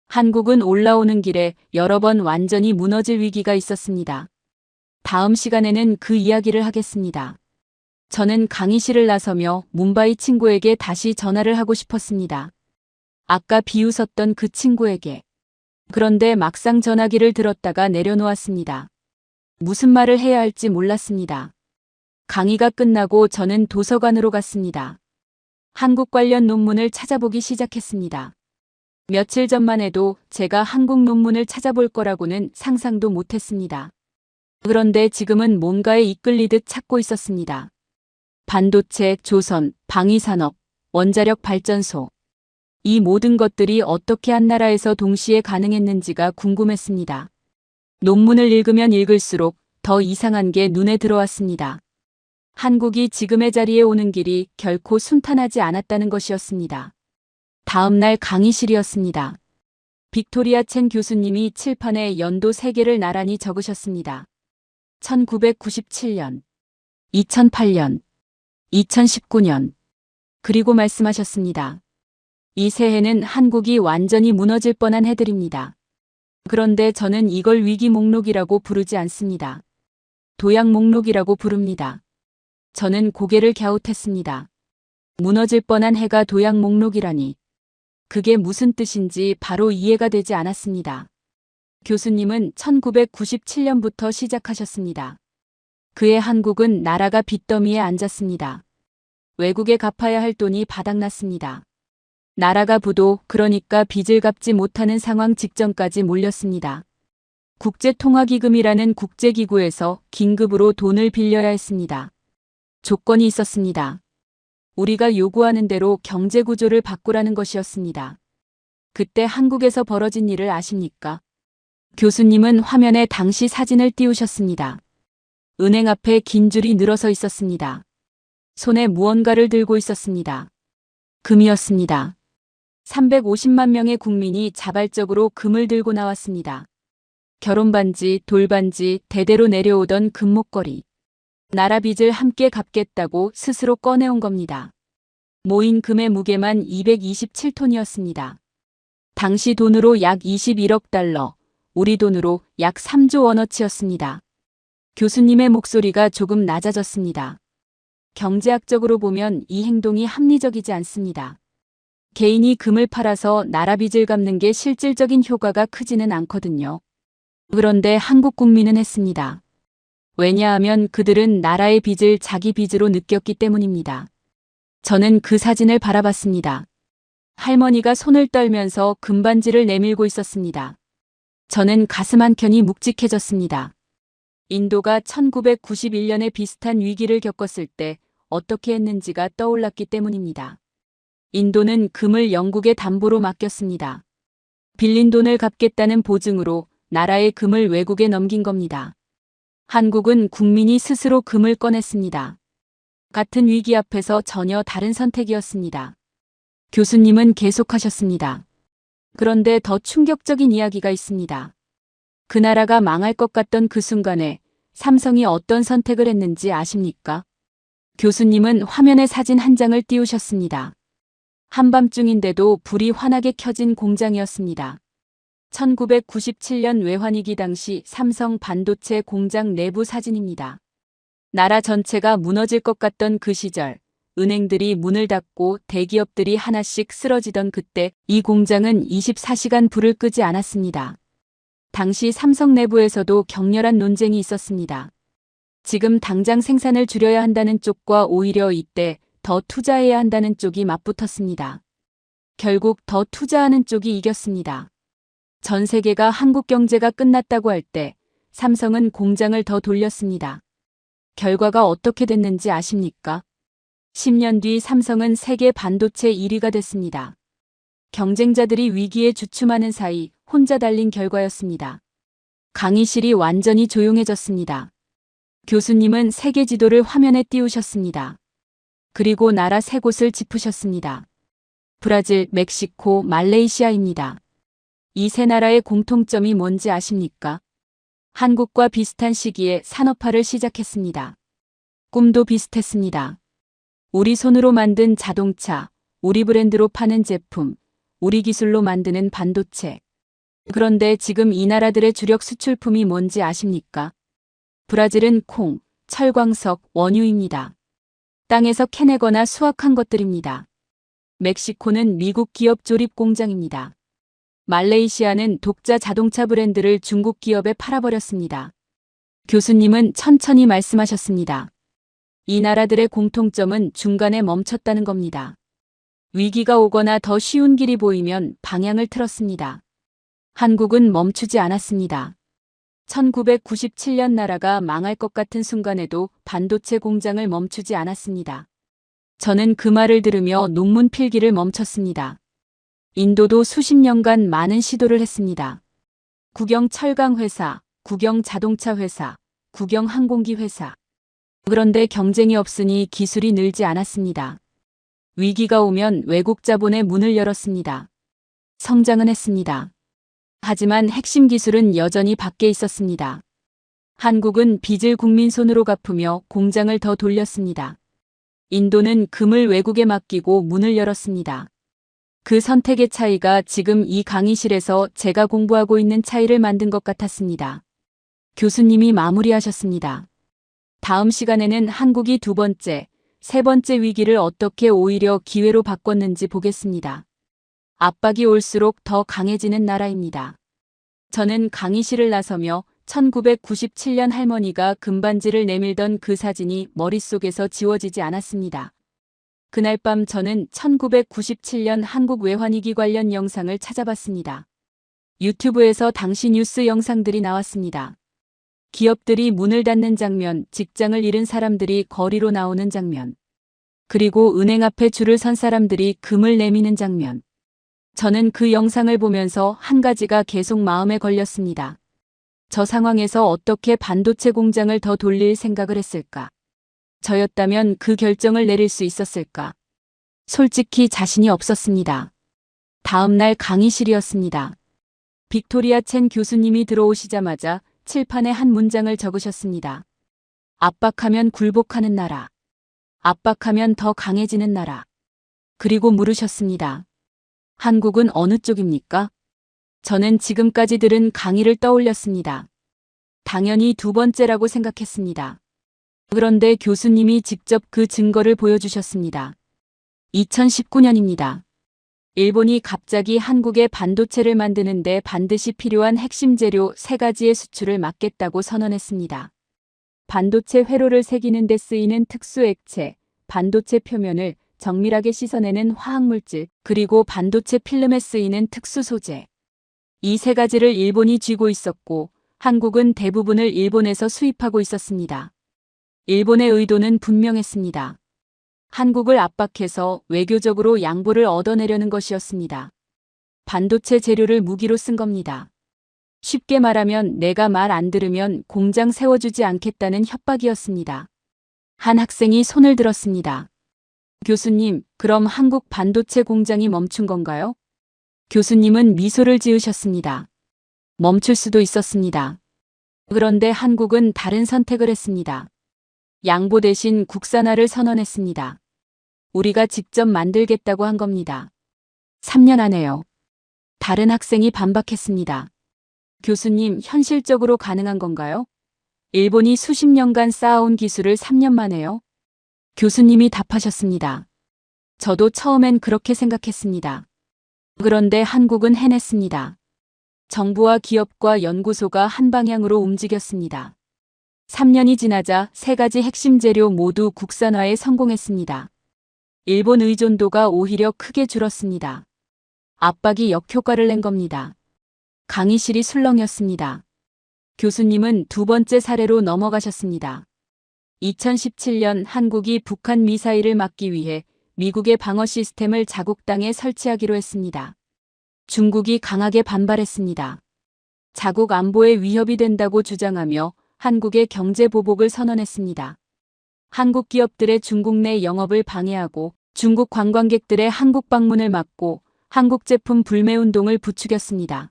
한국은 올라오는 길에 여러 번 완전히 무너질 위기가 있었습니다. 다음 시간에는 그 이야기를 하겠습니다. 저는 강의실을 나서며 뭄바이 친구에게 다시 전화를 하고 싶었습니다. 아까 비웃었던 그 친구에게. 그런데 막상 전화기를 들었다가 내려놓았습니다. 무슨 말을 해야 할지 몰랐습니다. 강의가 끝나고 저는 도서관으로 갔습니다. 한국 관련 논문을 찾아보기 시작했습니다. 며칠 전만 해도 제가 한국 논문을 찾아볼 거라고는 상상도 못했습니다. 그런데 지금은 뭔가에 이끌리듯 찾고 있었습니다. 반도체, 조선, 방위산업, 원자력 발전소. 이 모든 것들이 어떻게 한 나라에서 동시에 가능했는지가 궁금했습니다. 논문을 읽으면 읽을수록 더 이상한 게 눈에 들어왔습니다. 한국이 지금의 자리에 오는 길이 결코 순탄하지 않았다는 것이었습니다. 다음 날 강의실이었습니다. 빅토리아 첸 교수님이 칠판에 연도 3개를 나란히 적으셨습니다. 1997년, 2008년, 2019년. 그리고 말씀하셨습니다. 이 새해는 한국이 완전히 무너질 뻔한 해들입니다. 그런데 저는 이걸 위기 목록이라고 부르지 않습니다. 도약 목록이라고 부릅니다. 저는 고개를 갸웃했습니다. 무너질 뻔한 해가 도약 목록이라니. 그게 무슨 뜻인지 바로 이해가 되지 않았습니다. 교수님은 1997년부터 시작하셨습니다. 그해 한국은 나라가 빚더미에 앉았습니다. 외국에 갚아야 할 돈이 바닥났습니다. 나라가 부도, 그러니까 빚을 갚지 못하는 상황 직전까지 몰렸습니다. 국제통화기금이라는 국제기구에서 긴급으로 돈을 빌려야 했습니다. 조건이 있었습니다. 우리가 요구하는 대로 경제구조를 바꾸라는 것이었습니다. 그때 한국에서 벌어진 일을 아십니까? 교수님은 화면에 당시 사진을 띄우셨습니다. 은행 앞에 긴 줄이 늘어서 있었습니다. 손에 무언가를 들고 있었습니다. 금이었습니다. 350만 명의 국민이 자발적으로 금을 들고 나왔습니다. 결혼반지, 돌반지, 대대로 내려오던 금목걸이. 나라 빚을 함께 갚겠다고 스스로 꺼내온 겁니다. 모인 금의 무게만 227톤이었습니다. 당시 돈으로 약 21억 달러, 우리 돈으로 약 3조 원어치였습니다. 교수님의 목소리가 조금 낮아졌습니다. 경제학적으로 보면 이 행동이 합리적이지 않습니다. 개인이 금을 팔아서 나라 빚을 갚는 게 실질적인 효과가 크지는 않거든요. 그런데 한국 국민은 했습니다. 왜냐하면 그들은 나라의 빚을 자기 빚으로 느꼈기 때문입니다. 저는 그 사진을 바라봤습니다. 할머니가 손을 떨면서 금반지를 내밀고 있었습니다. 저는 가슴 한켠이 묵직해졌습니다. 인도가 1991년에 비슷한 위기를 겪었을 때 어떻게 했는지가 떠올랐기 때문입니다. 인도는 금을 영국에 담보로 맡겼습니다. 빌린 돈을 갚겠다는 보증으로 나라의 금을 외국에 넘긴 겁니다. 한국은 국민이 스스로 금을 꺼냈습니다. 같은 위기 앞에서 전혀 다른 선택이었습니다. 교수님은 계속하셨습니다. 그런데 더 충격적인 이야기가 있습니다. 그 나라가 망할 것 같던 그 순간에 삼성이 어떤 선택을 했는지 아십니까? 교수님은 화면에 사진 한 장을 띄우셨습니다. 한밤중인데도 불이 환하게 켜진 공장이었습니다. 1997년 외환위기 당시 삼성 반도체 공장 내부 사진입니다. 나라 전체가 무너질 것 같던 그 시절, 은행들이 문을 닫고 대기업들이 하나씩 쓰러지던 그때 이 공장은 24시간 불을 끄지 않았습니다. 당시 삼성 내부에서도 격렬한 논쟁이 있었습니다. 지금 당장 생산을 줄여야 한다는 쪽과 오히려 이때 더 투자해야 한다는 쪽이 맞붙었습니다. 결국 더 투자하는 쪽이 이겼습니다. 전 세계가 한국 경제가 끝났다고 할 때 삼성은 공장을 더 돌렸습니다. 결과가 어떻게 됐는지 아십니까? 10년 뒤 삼성은 세계 반도체 1위가 됐습니다. 경쟁자들이 위기에 주춤하는 사이 혼자 달린 결과였습니다. 강의실이 완전히 조용해졌습니다. 교수님은 세계 지도를 화면에 띄우셨습니다. 그리고 나라 3곳을 짚으셨습니다. 브라질, 멕시코, 말레이시아입니다. 이 세 나라의 공통점이 뭔지 아십니까? 한국과 비슷한 시기에 산업화를 시작했습니다. 꿈도 비슷했습니다. 우리 손으로 만든 자동차, 우리 브랜드로 파는 제품, 우리 기술로 만드는 반도체. 그런데 지금 이 나라들의 주력 수출품이 뭔지 아십니까? 브라질은 콩, 철광석, 원유입니다. 땅에서 캐내거나 수확한 것들입니다. 멕시코는 미국 기업 조립 공장입니다. 말레이시아는 독자 자동차 브랜드를 중국 기업에 팔아버렸습니다. 교수님은 천천히 말씀하셨습니다. 이 나라들의 공통점은 중간에 멈췄다는 겁니다. 위기가 오거나 더 쉬운 길이 보이면 방향을 틀었습니다. 한국은 멈추지 않았습니다. 1997년 나라가 망할 것 같은 순간에도 반도체 공장을 멈추지 않았습니다. 저는 그 말을 들으며 논문 필기를 멈췄습니다. 인도도 수십 년간 많은 시도를 했습니다. 국영 철강 회사, 국영 자동차 회사, 국영 항공기 회사. 그런데 경쟁이 없으니 기술이 늘지 않았습니다. 위기가 오면 외국 자본의 문을 열었습니다. 성장은 했습니다. 하지만 핵심 기술은 여전히 밖에 있었습니다. 한국은 빚을 국민 손으로 갚으며 공장을 더 돌렸습니다. 인도는 금을 외국에 맡기고 문을 열었습니다. 그 선택의 차이가 지금 이 강의실에서 제가 공부하고 있는 차이를 만든 것 같았습니다. 교수님이 마무리하셨습니다. 다음 시간에는 한국이 두 번째, 세 번째 위기를 어떻게 오히려 기회로 바꿨는지 보겠습니다. 압박이 올수록 더 강해지는 나라입니다. 저는 강의실을 나서며 1997년 할머니가 금반지를 내밀던 그 사진이 머릿속에서 지워지지 않았습니다. 그날 밤 저는 1997년 한국 외환위기 관련 영상을 찾아봤습니다. 유튜브에서 당시 뉴스 영상들이 나왔습니다. 기업들이 문을 닫는 장면, 직장을 잃은 사람들이 거리로 나오는 장면, 그리고 은행 앞에 줄을 선 사람들이 금을 내미는 장면. 저는 그 영상을 보면서 한 가지가 계속 마음에 걸렸습니다. 저 상황에서 어떻게 반도체 공장을 더 돌릴 생각을 했을까? 저였다면 그 결정을 내릴 수 있었을까? 솔직히 자신이 없었습니다. 다음 날 강의실이었습니다. 빅토리아 첸 교수님이 들어오시자마자 칠판에 한 문장을 적으셨습니다. 압박하면 굴복하는 나라. 압박하면 더 강해지는 나라. 그리고 물으셨습니다. 한국은 어느 쪽입니까? 저는 지금까지 들은 강의를 떠올렸습니다. 당연히 두 번째라고 생각했습니다. 그런데 교수님이 직접 그 증거를 보여주셨습니다. 2019년입니다. 일본이 갑자기 한국의 반도체를 만드는데 반드시 필요한 핵심 재료 3가지의 수출을 막겠다고 선언했습니다. 반도체 회로를 새기는 데 쓰이는 특수 액체, 반도체 표면을 정밀하게 씻어내는 화학물질, 그리고 반도체 필름에 쓰이는 특수 소재. 이 3가지를 일본이 쥐고 있었고 한국은 대부분을 일본에서 수입하고 있었습니다. 일본의 의도는 분명했습니다. 한국을 압박해서 외교적으로 양보를 얻어내려는 것이었습니다. 반도체 재료를 무기로 쓴 겁니다. 쉽게 말하면 내가 말 안 들으면 공장 세워주지 않겠다는 협박이었습니다. 한 학생이 손을 들었습니다. 교수님, 그럼 한국 반도체 공장이 멈춘 건가요? 교수님은 미소를 지으셨습니다. 멈출 수도 있었습니다. 그런데 한국은 다른 선택을 했습니다. 양보 대신 국산화를 선언했습니다. 우리가 직접 만들겠다고 한 겁니다. 3년 안에요. 다른 학생이 반박했습니다. 교수님, 현실적으로 가능한 건가요? 일본이 수십 년간 쌓아온 기술을 3년 만에요? 교수님이 답하셨습니다. 저도 처음엔 그렇게 생각했습니다. 그런데 한국은 해냈습니다. 정부와 기업과 연구소가 한 방향으로 움직였습니다. 3년이 지나자 3가지 핵심 재료 모두 국산화에 성공했습니다. 일본 의존도가 오히려 크게 줄었습니다. 압박이 역효과를 낸 겁니다. 강의실이 술렁였습니다. 교수님은 두 번째 사례로 넘어가셨습니다. 2017년 한국이 북한 미사일을 막기 위해 미국의 방어 시스템을 자국 땅에 설치하기로 했습니다. 중국이 강하게 반발했습니다. 자국 안보에 위협이 된다고 주장하며 한국의 경제 보복을 선언했습니다. 한국 기업들의 중국 내 영업을 방해하고 중국 관광객들의 한국 방문을 막고 한국 제품 불매 운동을 부추겼습니다.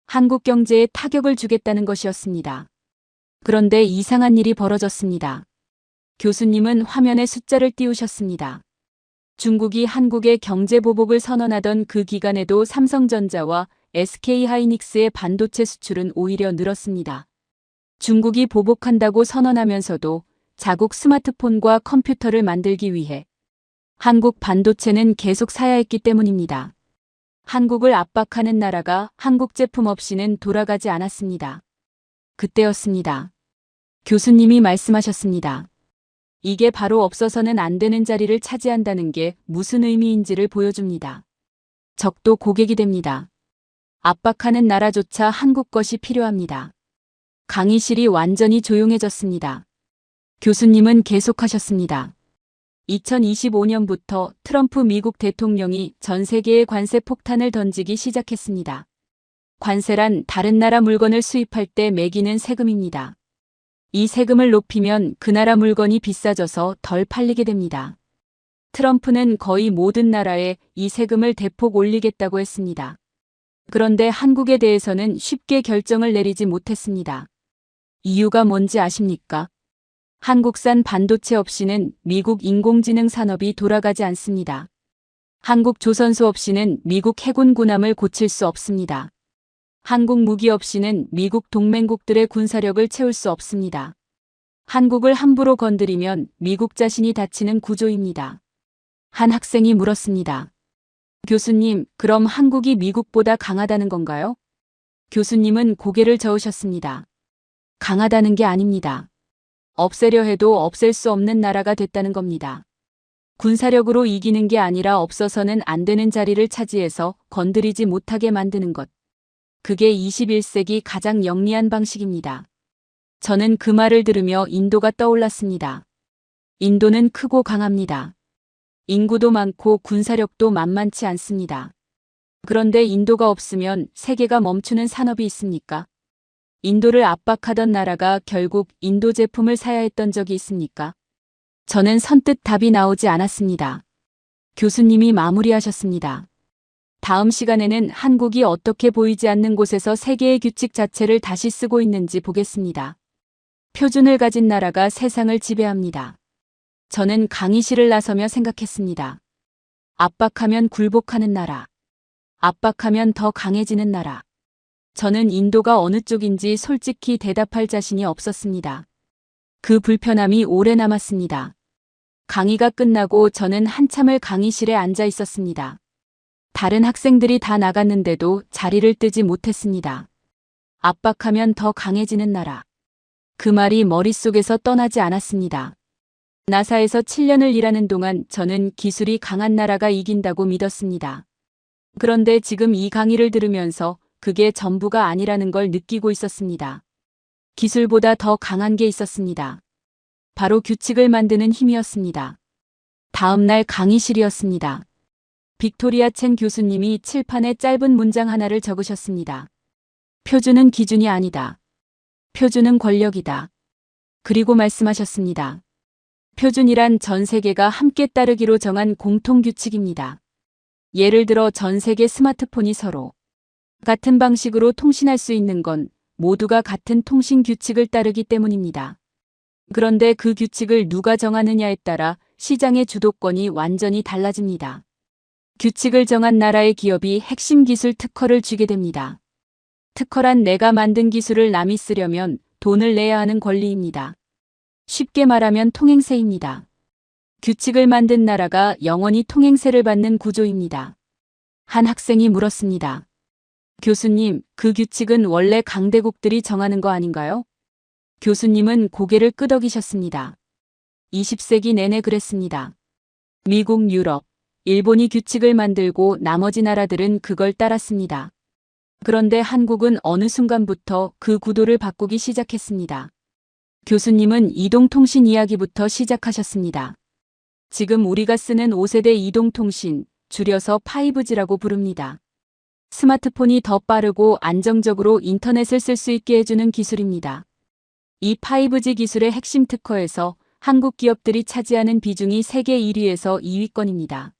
한국 경제에 타격을 주겠다는 것이었습니다. 그런데 이상한 일이 벌어졌습니다. 교수님은 화면에 숫자를 띄우셨습니다. 중국이 한국의 경제 보복을 선언하던 그 기간에도 삼성전자와 SK하이닉스의 반도체 수출은 오히려 늘었습니다. 중국이 보복한다고 선언하면서도 자국 스마트폰과 컴퓨터를 만들기 위해 한국 반도체는 계속 사야 했기 때문입니다. 한국을 압박하는 나라가 한국 제품 없이는 돌아가지 않았습니다. 그때였습니다. 교수님이 말씀하셨습니다. 이게 바로 없어서는 안 되는 자리를 차지한다는 게 무슨 의미인지를 보여줍니다. 적도 고객이 됩니다. 압박하는 나라조차 한국 것이 필요합니다. 강의실이 완전히 조용해졌습니다. 교수님은 계속하셨습니다. 2025년부터 트럼프 미국 대통령이 전 세계에 관세 폭탄을 던지기 시작했습니다. 관세란 다른 나라 물건을 수입할 때 매기는 세금입니다. 이 세금을 높이면 그 나라 물건이 비싸져서 덜 팔리게 됩니다. 트럼프는 거의 모든 나라에 이 세금을 대폭 올리겠다고 했습니다. 그런데 한국에 대해서는 쉽게 결정을 내리지 못했습니다. 이유가 뭔지 아십니까? 한국산 반도체 없이는 미국 인공지능 산업이 돌아가지 않습니다. 한국 조선소 없이는 미국 해군 군함을 고칠 수 없습니다. 한국 무기 없이는 미국 동맹국들의 군사력을 채울 수 없습니다. 한국을 함부로 건드리면 미국 자신이 다치는 구조입니다. 한 학생이 물었습니다. 교수님, 그럼 한국이 미국보다 강하다는 건가요? 교수님은 고개를 저으셨습니다. 강하다는 게 아닙니다. 없애려 해도 없앨 수 없는 나라가 됐다는 겁니다. 군사력으로 이기는 게 아니라 없어서는 안 되는 자리를 차지해서 건드리지 못하게 만드는 것. 그게 21세기 가장 영리한 방식입니다. 저는 그 말을 들으며 인도가 떠올랐습니다. 인도는 크고 강합니다. 인구도 많고 군사력도 만만치 않습니다. 그런데 인도가 없으면 세계가 멈추는 산업이 있습니까? 인도를 압박하던 나라가 결국 인도 제품을 사야 했던 적이 있습니까? 저는 선뜻 답이 나오지 않았습니다. 교수님이 마무리하셨습니다. 다음 시간에는 한국이 어떻게 보이지 않는 곳에서 세계의 규칙 자체를 다시 쓰고 있는지 보겠습니다. 표준을 가진 나라가 세상을 지배합니다. 저는 강의실을 나서며 생각했습니다. 압박하면 굴복하는 나라. 압박하면 더 강해지는 나라. 저는 인도가 어느 쪽인지 솔직히 대답할 자신이 없었습니다. 그 불편함이 오래 남았습니다. 강의가 끝나고 저는 한참을 강의실에 앉아 있었습니다. 다른 학생들이 다 나갔는데도 자리를 뜨지 못했습니다. 압박하면 더 강해지는 나라. 그 말이 머릿속에서 떠나지 않았습니다. 나사에서 7년을 일하는 동안 저는 기술이 강한 나라가 이긴다고 믿었습니다. 그런데 지금 이 강의를 들으면서 그게 전부가 아니라는 걸 느끼고 있었습니다. 기술보다 더 강한 게 있었습니다. 바로 규칙을 만드는 힘이었습니다. 다음 날 강의실이었습니다. 빅토리아 첸 교수님이 칠판에 짧은 문장 하나를 적으셨습니다. 표준은 기준이 아니다. 표준은 권력이다. 그리고 말씀하셨습니다. 표준이란 전 세계가 함께 따르기로 정한 공통 규칙입니다. 예를 들어 전 세계 스마트폰이 서로 같은 방식으로 통신할 수 있는 건 모두가 같은 통신 규칙을 따르기 때문입니다. 그런데 그 규칙을 누가 정하느냐에 따라 시장의 주도권이 완전히 달라집니다. 규칙을 정한 나라의 기업이 핵심 기술 특허를 쥐게 됩니다. 특허란 내가 만든 기술을 남이 쓰려면 돈을 내야 하는 권리입니다. 쉽게 말하면 통행세입니다. 규칙을 만든 나라가 영원히 통행세를 받는 구조입니다. 한 학생이 물었습니다. 교수님, 그 규칙은 원래 강대국들이 정하는 거 아닌가요? 교수님은 고개를 끄덕이셨습니다. 20세기 내내 그랬습니다. 미국, 유럽, 일본이 규칙을 만들고 나머지 나라들은 그걸 따랐습니다. 그런데 한국은 어느 순간부터 그 구도를 바꾸기 시작했습니다. 교수님은 이동통신 이야기부터 시작하셨습니다. 지금 우리가 쓰는 5세대 이동통신, 줄여서 5G라고 부릅니다. 스마트폰이 더 빠르고 안정적으로 인터넷을 쓸 수 있게 해주는 기술입니다. 이 5G 기술의 핵심 특허에서 한국 기업들이 차지하는 비중이 세계 1위에서 2위권입니다.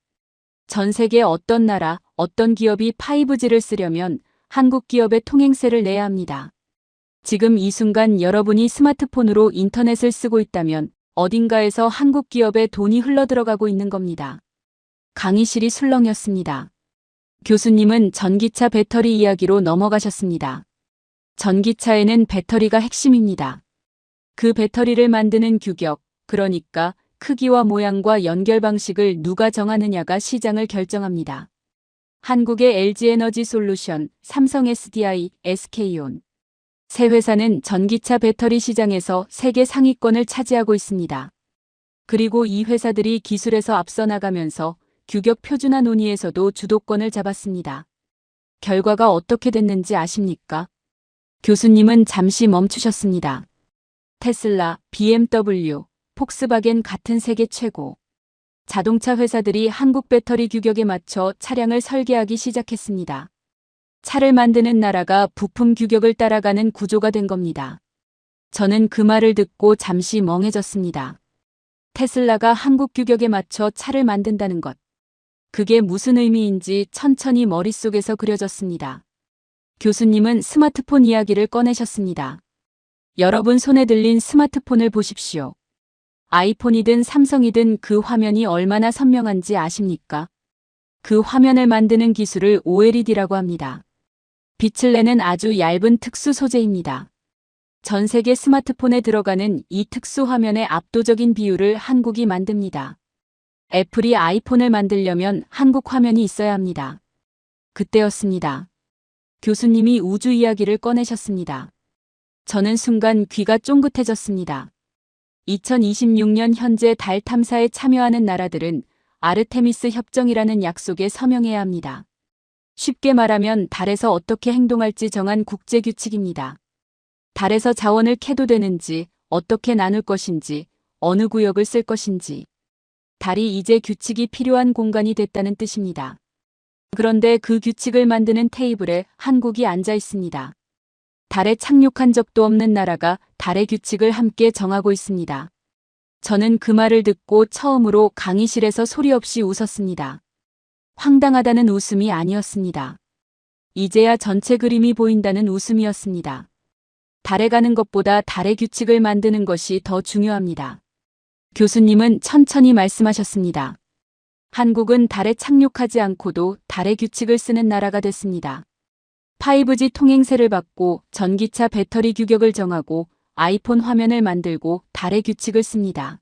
전 세계 어떤 나라, 어떤 기업이 5G를 쓰려면 한국 기업의 통행세를 내야 합니다. 지금 이 순간 여러분이 스마트폰으로 인터넷을 쓰고 있다면 어딘가에서 한국 기업의 돈이 흘러들어가고 있는 겁니다. 강의실이 술렁였습니다. 교수님은 전기차 배터리 이야기로 넘어가셨습니다. 전기차에는 배터리가 핵심입니다. 그 배터리를 만드는 규격, 그러니까 크기와 모양과 연결 방식을 누가 정하느냐가 시장을 결정합니다. 한국의 LG에너지솔루션, 삼성 SDI, SK온. 세 회사는 전기차 배터리 시장에서 세계 상위권을 차지하고 있습니다. 그리고 이 회사들이 기술에서 앞서 나가면서 규격 표준화 논의에서도 주도권을 잡았습니다. 결과가 어떻게 됐는지 아십니까? 교수님은 잠시 멈추셨습니다. 테슬라, BMW, 폭스바겐 같은 세계 최고 자동차 회사들이 한국 배터리 규격에 맞춰 차량을 설계하기 시작했습니다. 차를 만드는 나라가 부품 규격을 따라가는 구조가 된 겁니다. 저는 그 말을 듣고 잠시 멍해졌습니다. 테슬라가 한국 규격에 맞춰 차를 만든다는 것. 그게 무슨 의미인지 천천히 머릿속에서 그려졌습니다. 교수님은 스마트폰 이야기를 꺼내셨습니다. 여러분 손에 들린 스마트폰을 보십시오. 아이폰이든 삼성이든 그 화면이 얼마나 선명한지 아십니까? 그 화면을 만드는 기술을 OLED라고 합니다. 빛을 내는 아주 얇은 특수 소재입니다. 전 세계 스마트폰에 들어가는 이 특수 화면의 압도적인 비율을 한국이 만듭니다. 애플이 아이폰을 만들려면 한국 화면이 있어야 합니다. 그때였습니다. 교수님이 우주 이야기를 꺼내셨습니다. 저는 순간 귀가 쫑긋해졌습니다. 2026년 현재 달 탐사에 참여하는 나라들은 아르테미스 협정이라는 약속에 서명해야 합니다. 쉽게 말하면 달에서 어떻게 행동할지 정한 국제 규칙입니다. 달에서 자원을 캐도 되는지, 어떻게 나눌 것인지, 어느 구역을 쓸 것인지. 달이 이제 규칙이 필요한 공간이 됐다는 뜻입니다. 그런데 그 규칙을 만드는 테이블에 한국이 앉아 있습니다. 달에 착륙한 적도 없는 나라가 달의 규칙을 함께 정하고 있습니다. 저는 그 말을 듣고 처음으로 강의실에서 소리 없이 웃었습니다. 황당하다는 웃음이 아니었습니다. 이제야 전체 그림이 보인다는 웃음이었습니다. 달에 가는 것보다 달의 규칙을 만드는 것이 더 중요합니다. 교수님은 천천히 말씀하셨습니다. 한국은 달에 착륙하지 않고도 달의 규칙을 쓰는 나라가 됐습니다. 5G 통행세를 받고 전기차 배터리 규격을 정하고 아이폰 화면을 만들고 달의 규칙을 씁니다.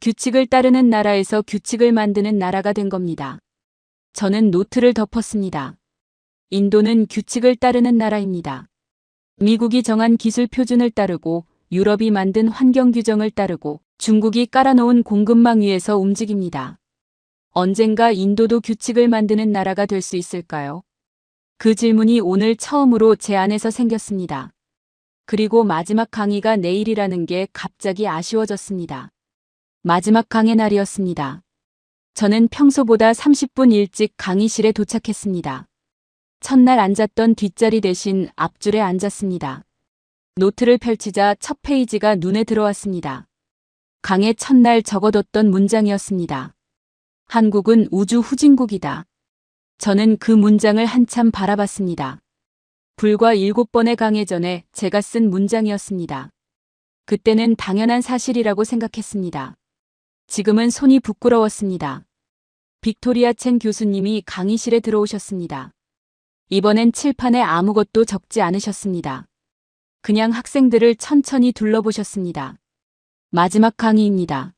규칙을 따르는 나라에서 규칙을 만드는 나라가 된 겁니다. 저는 노트를 덮었습니다. 인도는 규칙을 따르는 나라입니다. 미국이 정한 기술 표준을 따르고 유럽이 만든 환경 규정을 따르고 중국이 깔아놓은 공급망 위에서 움직입니다. 언젠가 인도도 규칙을 만드는 나라가 될 수 있을까요? 그 질문이 오늘 처음으로 제 안에서 생겼습니다. 그리고 마지막 강의가 내일이라는 게 갑자기 아쉬워졌습니다. 마지막 강의 날이었습니다. 저는 평소보다 30분 일찍 강의실에 도착했습니다. 첫날 앉았던 뒷자리 대신 앞줄에 앉았습니다. 노트를 펼치자 첫 페이지가 눈에 들어왔습니다. 강의 첫날 적어뒀던 문장이었습니다. 한국은 우주 후진국이다. 저는 그 문장을 한참 바라봤습니다. 불과 7번의 강의 전에 제가 쓴 문장이었습니다. 그때는 당연한 사실이라고 생각했습니다. 지금은 손이 부끄러웠습니다. 빅토리아 첸 교수님이 강의실에 들어오셨습니다. 이번엔 칠판에 아무것도 적지 않으셨습니다. 그냥 학생들을 천천히 둘러보셨습니다. 마지막 강의입니다.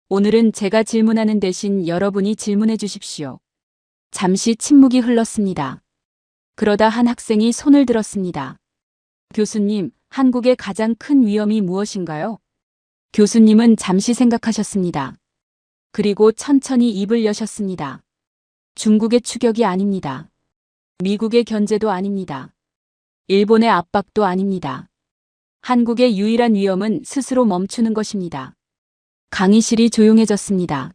오늘은 제가 질문하는 대신 여러분이 질문해 주십시오. 잠시 침묵이 흘렀습니다. 그러다 한 학생이 손을 들었습니다. 교수님, 한국의 가장 큰 위험이 무엇인가요? 교수님은 잠시 생각하셨습니다. 그리고 천천히 입을 여셨습니다. 중국의 추격이 아닙니다. 미국의 견제도 아닙니다. 일본의 압박도 아닙니다. 한국의 유일한 위험은 스스로 멈추는 것입니다. 강의실이 조용해졌습니다.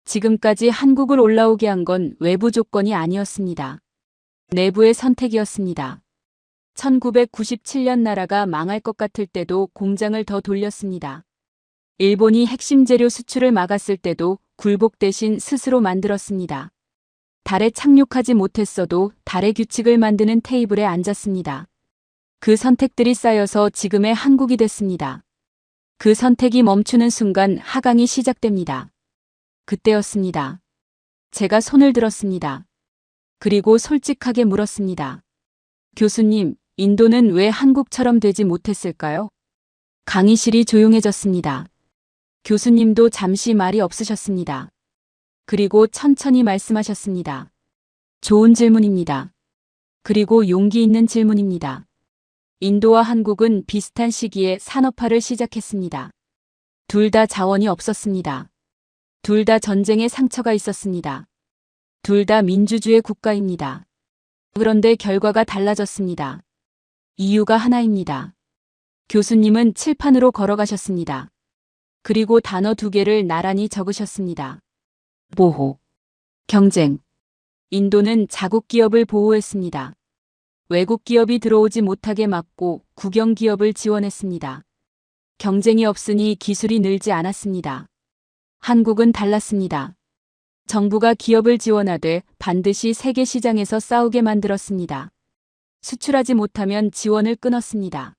지금까지 한국을 올라오게 한 건 외부 조건이 아니었습니다. 내부의 선택이었습니다. 1997년 나라가 망할 것 같을 때도 공장을 더 돌렸습니다. 일본이 핵심 재료 수출을 막았을 때도 굴복 대신 스스로 만들었습니다. 달에 착륙하지 못했어도 달의 규칙을 만드는 테이블에 앉았습니다. 그 선택들이 쌓여서 지금의 한국이 됐습니다. 그 선택이 멈추는 순간 하강이 시작됩니다. 그때였습니다. 제가 손을 들었습니다. 그리고 솔직하게 물었습니다. 교수님, 인도는 왜 한국처럼 되지 못했을까요? 강의실이 조용해졌습니다. 교수님도 잠시 말이 없으셨습니다. 그리고 천천히 말씀하셨습니다. 좋은 질문입니다. 그리고 용기 있는 질문입니다. 인도와 한국은 비슷한 시기에 산업화를 시작했습니다. 둘 다 자원이 없었습니다. 둘 다 전쟁에 상처가 있었습니다. 둘 다 민주주의 국가입니다. 그런데 결과가 달라졌습니다. 이유가 하나입니다. 교수님은 칠판으로 걸어가셨습니다. 그리고 단어 2개를 나란히 적으셨습니다. 보호, 경쟁. 인도는 자국 기업을 보호했습니다. 외국 기업이 들어오지 못하게 막고 국영 기업을 지원했습니다. 경쟁이 없으니 기술이 늘지 않았습니다. 한국은 달랐습니다. 정부가 기업을 지원하되 반드시 세계 시장에서 싸우게 만들었습니다. 수출하지 못하면 지원을 끊었습니다.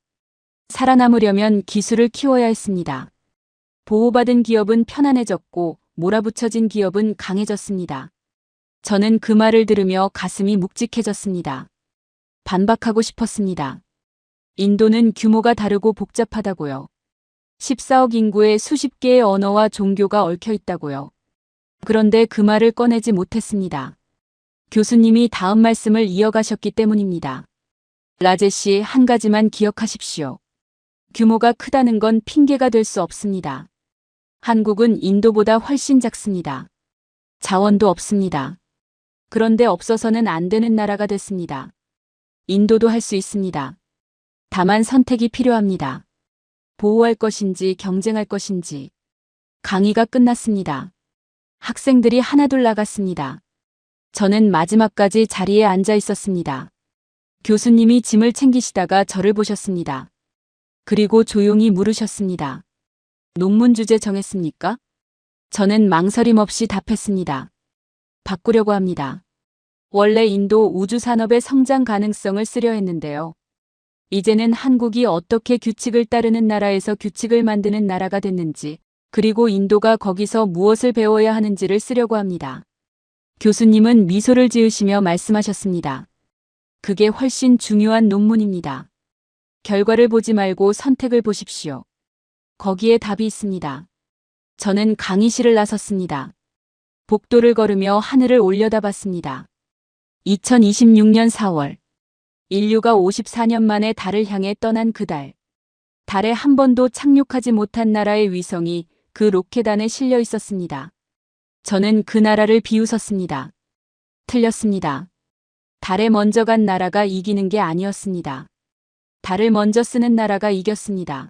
살아남으려면 기술을 키워야 했습니다. 보호받은 기업은 편안해졌고 몰아붙여진 기업은 강해졌습니다. 저는 그 말을 들으며 가슴이 묵직해졌습니다. 반박하고 싶었습니다. 인도는 규모가 다르고 복잡하다고요. 14억 인구에 수십 개의 언어와 종교가 얽혀 있다고요. 그런데 그 말을 꺼내지 못했습니다. 교수님이 다음 말씀을 이어가셨기 때문입니다. 라제시, 한 가지만 기억하십시오. 규모가 크다는 건 핑계가 될 수 없습니다. 한국은 인도보다 훨씬 작습니다. 자원도 없습니다. 그런데 없어서는 안 되는 나라가 됐습니다. 인도도 할 수 있습니다. 다만 선택이 필요합니다. 보호할 것인지 경쟁할 것인지. 강의가 끝났습니다. 학생들이 하나둘 나갔습니다. 저는 마지막까지 자리에 앉아 있었습니다. 교수님이 짐을 챙기시다가 저를 보셨습니다. 그리고 조용히 물으셨습니다. 논문 주제 정했습니까? 저는 망설임 없이 답했습니다. 바꾸려고 합니다. 원래 인도 우주산업의 성장 가능성을 쓰려 했는데요. 이제는 한국이 어떻게 규칙을 따르는 나라에서 규칙을 만드는 나라가 됐는지, 그리고 인도가 거기서 무엇을 배워야 하는지를 쓰려고 합니다. 교수님은 미소를 지으시며 말씀하셨습니다. 그게 훨씬 중요한 논문입니다. 결과를 보지 말고 선택을 보십시오. 거기에 답이 있습니다. 저는 강의실을 나섰습니다. 복도를 걸으며 하늘을 올려다봤습니다. 2026년 4월. 인류가 54년 만에 달을 향해 떠난 그달. 달에 한 번도 착륙하지 못한 나라의 위성이 그 로켓 안에 실려 있었습니다. 저는 그 나라를 비웃었습니다. 틀렸습니다. 달에 먼저 간 나라가 이기는 게 아니었습니다. 달을 먼저 쓰는 나라가 이겼습니다.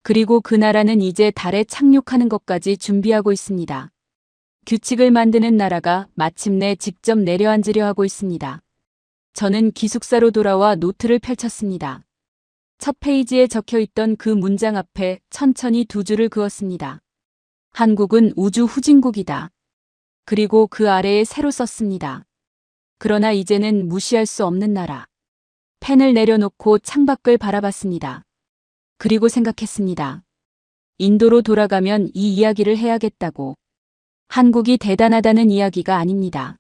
그리고 그 나라는 이제 달에 착륙하는 것까지 준비하고 있습니다. 규칙을 만드는 나라가 마침내 직접 내려앉으려 하고 있습니다. 저는 기숙사로 돌아와 노트를 펼쳤습니다. 첫 페이지에 적혀있던 그 문장 앞에 천천히 2줄을 그었습니다. 한국은 우주 후진국이다. 그리고 그 아래에 새로 썼습니다. 그러나 이제는 무시할 수 없는 나라. 펜을 내려놓고 창밖을 바라봤습니다. 그리고 생각했습니다. 인도로 돌아가면 이 이야기를 해야겠다고. 한국이 대단하다는 이야기가 아닙니다.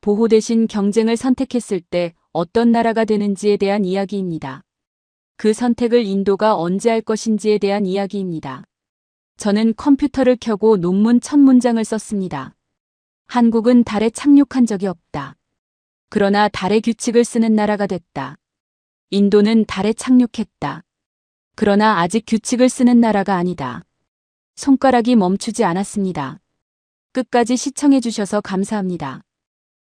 보호 대신 경쟁을 선택했을 때 어떤 나라가 되는지에 대한 이야기입니다. 그 선택을 인도가 언제 할 것인지에 대한 이야기입니다. 저는 컴퓨터를 켜고 논문 첫 문장을 썼습니다. 한국은 달에 착륙한 적이 없다. 그러나 달의 규칙을 쓰는 나라가 됐다. 인도는 달에 착륙했다. 그러나 아직 규칙을 쓰는 나라가 아니다. 손가락이 멈추지 않았습니다. 끝까지 시청해 주셔서 감사합니다.